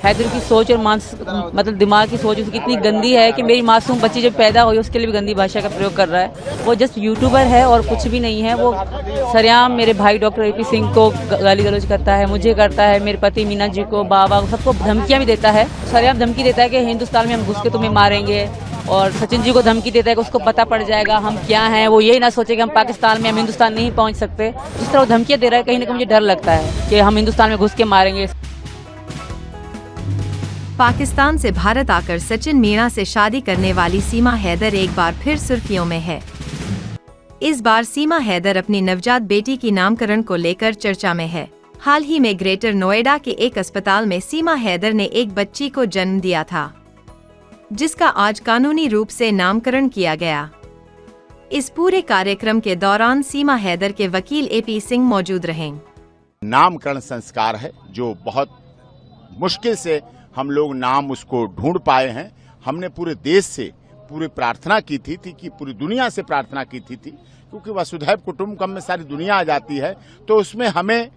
हैदर की सोच और मतलब दिमाग की सोच उसकी इतनी गंदी है कि मेरी मासूम बच्ची जब पैदा हुई उसके लिए भी गंदी भाषा का प्रयोग कर रहा है। वो जस्ट यूट्यूबर है और कुछ भी नहीं है। वो सरेआम मेरे भाई डॉक्टर AP सिंह को गाली गलौज करता है, मुझे करता है, मेरे पति मीना जी को, बाबा को, सबको धमकियाँ भी देता है। सरेआम धमकी देता है कि हिंदुस्तान में हम घुस के तुम्हें मारेंगे, और सचिन जी को धमकी देता है कि उसको पता पड़ जाएगा हम क्या हैं। वो यही ना सोचे कि हम पाकिस्तान में, हम हिंदुस्तान नहीं पहुंच सकते। जिस तरह वो धमकियाँ दे रहा है, कहीं ना कहीं मुझे डर लगता है कि हम हिंदुस्तान में घुस के मारेंगे। पाकिस्तान से भारत आकर सचिन मीणा से शादी करने वाली सीमा हैदर एक बार फिर सुर्खियों में है। इस बार सीमा हैदर अपनी नवजात बेटी की नामकरण को लेकर चर्चा में है। हाल ही में ग्रेटर नोएडा के एक अस्पताल में सीमा हैदर ने एक बच्ची को जन्म दिया था, जिसका आज कानूनी रूप से नामकरण किया गया। इस पूरे कार्यक्रम के दौरान सीमा हैदर के वकील AP सिंह मौजूद रहे। नामकरण संस्कार है जो बहुत मुश्किल से हम लोग नाम उसको ढूंढ पाए हैं। हमने पूरे देश से पूरी प्रार्थना की थी कि पूरी दुनिया से प्रार्थना की थी क्योंकि वसुधैव कुटुंबकम में सारी दुनिया आ जाती है, तो उसमें हमें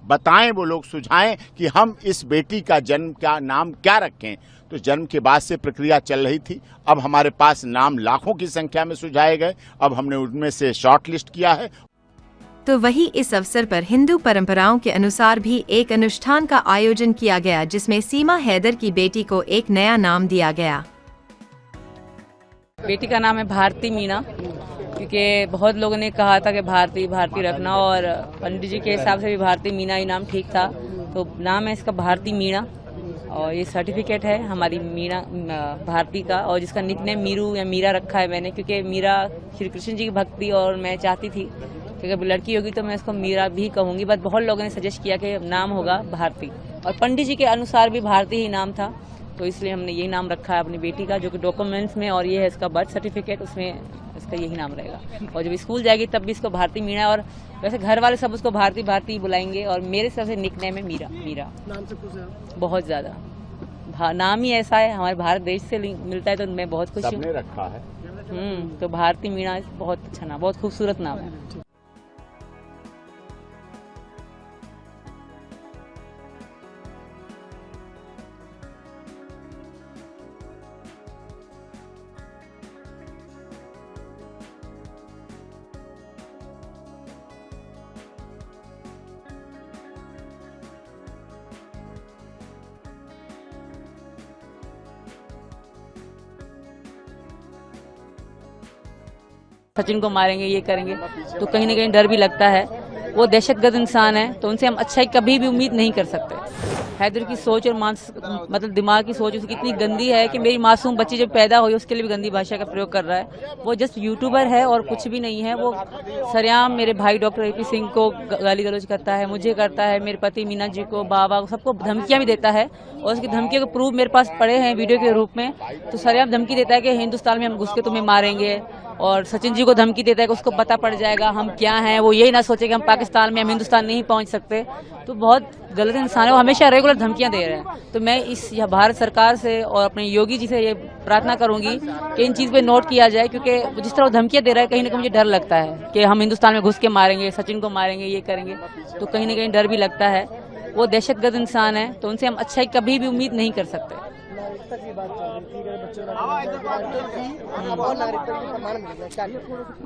बताएं, वो लोग सुझाएं कि हम इस बेटी का जन्म क्या नाम क्या रखें। तो जन्म के बाद से प्रक्रिया चल रही थी। अब हमारे पास नाम लाखों की संख्या में सुझाए गए। अब हमने उनमें से शॉर्ट लिस्ट किया है। तो वही इस अवसर पर हिंदू परंपराओं के अनुसार भी एक अनुष्ठान का आयोजन किया गया, जिसमें सीमा हैदर की बेटी को एक नया नाम दिया गया। बेटी का नाम है भारती मीणा, क्योंकि बहुत लोगों ने कहा था कि भारती भारती रखना, और पंडित जी के हिसाब से भी भारती मीणा ही नाम ठीक था। तो नाम है इसका भारती मीणा, और ये सर्टिफिकेट है हमारी मीणा भारती का, और जिसका निकनेम मीरू या मीरा रखा है मैंने, क्योंकि मीरा श्री कृष्ण जी की भक्ति और मैं चाहती थी कि अगर लड़की होगी तो मैं इसको मीरा भी कहूँगी। बट बहुत लोगों ने सजेस्ट किया कि नाम होगा भारती, और पंडित जी के अनुसार भी भारती ही नाम था, तो इसलिए हमने यही नाम रखा है अपनी बेटी का, जो कि डॉक्यूमेंट्स में, और ये है इसका बर्थ सर्टिफिकेट, उसमें इसका यही नाम रहेगा। और जब स्कूल जाएगी तब भी इसको भारती मीणा, और वैसे घर वाले सब उसको भारती भारती बुलाएंगे, और मेरे सबसे निकनेम है मीरा। मीरा नाम से खुश है बहुत ज़्यादा, नाम ही ऐसा है, हमारे भारत देश से मिलता है, तो मैं बहुत खुश हूँ। रखा है तो भारती मीणा बहुत अच्छा नाम, बहुत खूबसूरत नाम है। सचिन को मारेंगे, ये करेंगे, तो कहीं ना कहीं डर भी लगता है। वो दहशतगर्द इंसान है, तो उनसे हम अच्छाई कभी भी उम्मीद नहीं कर सकते। हैदर की सोच और मतलब दिमाग की सोच उसकी इतनी गंदी है कि मेरी मासूम बच्ची जब पैदा हुई उसके लिए भी गंदी भाषा का प्रयोग कर रहा है। वो जस्ट यूट्यूबर है और कुछ भी नहीं है। वो सरेआम मेरे भाई डॉक्टर AP सिंह को गाली गलौज करता है, मुझे करता है, मेरे पति मीना जी को, बाबा को, सबको धमकियाँ भी देता है, और उसकी धमकियों के प्रूफ मेरे पास पड़े हैं वीडियो के रूप में। तो सरेआम धमकी देता है कि हिंदुस्तान में हम घुस के तुम्हें मारेंगे, और सचिन जी को धमकी देता है कि उसको पता पड़ जाएगा हम क्या हैं। वो यही ना सोचे कि हम पाकिस्तान में, हम हिंदुस्तान नहीं पहुंच सकते। तो बहुत गलत इंसान है वो, हमेशा रेगुलर धमकियां दे रहे हैं। तो मैं इस भारत सरकार से और अपने योगी जी से ये प्रार्थना करूंगी कि इन चीज़ पे नोट किया जाए, क्योंकि जिस तरह वो धमकियां दे रहा है, कहीं ना कहीं मुझे डर लगता है कि हम हिंदुस्तान में घुस के मारेंगे, सचिन को मारेंगे, ये करेंगे, तो कहीं ना कहीं डर भी लगता है। वो दहशतगर्द इंसान है, तो उनसे हम अच्छाई कभी भी उम्मीद नहीं कर सकते।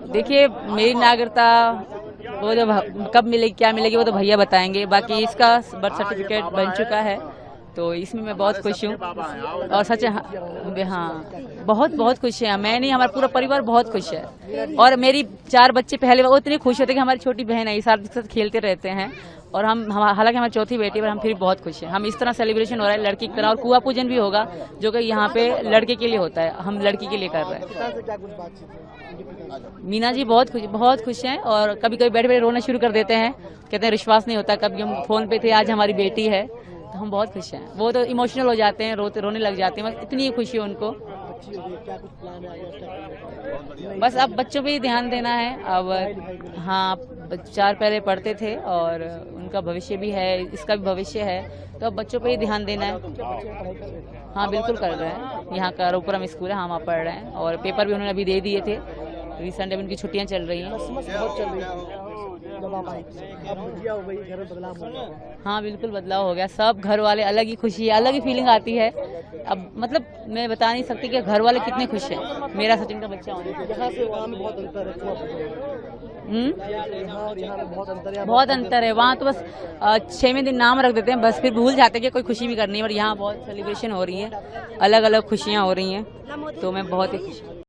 देखिए, मेरी नागरिकता वो जब कब मिलेगी, क्या मिलेगी, वो तो भैया बताएंगे। बाकी इसका बर्थ सर्टिफिकेट बन चुका है, तो इसमें मैं बहुत खुश हूँ। और सच हाँ, बहुत खुश है। मैं नहीं, हमारा पूरा परिवार बहुत खुश है। और मेरी 4 बच्चे पहले वो इतने खुश होते कि हमारी छोटी बहन है, साथ के साथ खेलते रहते हैं। और हम हालांकि हमारी चौथी बेटी, पर हम फिर बहुत खुश हैं। हम इस तरह सेलिब्रेशन हो रहा है लड़की की तरह, और कुआं पूजन भी होगा जो कि यहाँ पे लड़के के लिए होता है, हम लड़की के लिए कर रहे हैं। मीना जी बहुत खुश हैं, और कभी कभी बैठे बैठे रोना शुरू कर देते हैं, कहते हैं विश्वास नहीं होता, कभी हम फोन पे थे, आज हमारी बेटी है। तो हम बहुत खुश हैं। वो तो इमोशनल हो जाते हैं, रोने लग जाते हैं, इतनी खुशी है उनको। बस अब बच्चों पे ही ध्यान देना है। अब हाँ, 4 पहले पढ़ते थे, और उनका भविष्य भी है, इसका भी भविष्य है, तो अब बच्चों पे ही ध्यान देना है। हाँ, बिल्कुल कर रहे हैं। यहाँ का रोपुरम स्कूल है, हम वहाँ पढ़ रहे हैं, और पेपर भी उन्होंने अभी दे दिए थे। रिसेंट में उनकी छुट्टियाँ चल रही हैं। जब आप आई अब खुशियाँ हो गई, घर में बदलाव हो गया। हाँ बिल्कुल बदलाव हो गया, सब घर वाले अलग ही खुशी है, अलग ही फीलिंग आती है। अब मतलब मैं बता नहीं सकती कि घर वाले कितने खुश हैं मेरा सचिन का बच्चा होने से। यहाँ से वहाँ में बहुत अंतर है, यहाँ और यहाँ में बहुत अंतर है। बहुत अंतर है, वहाँ तो बस 6वें दिन नाम रख देते हैं, बस फिर भूल जाते हैं कि कोई खुशी भी करनी है। और यहाँ बहुत सेलिब्रेशन हो रही है, अलग अलग खुशियाँ हो रही हैं, तो मैं बहुत ही खुश हूँ।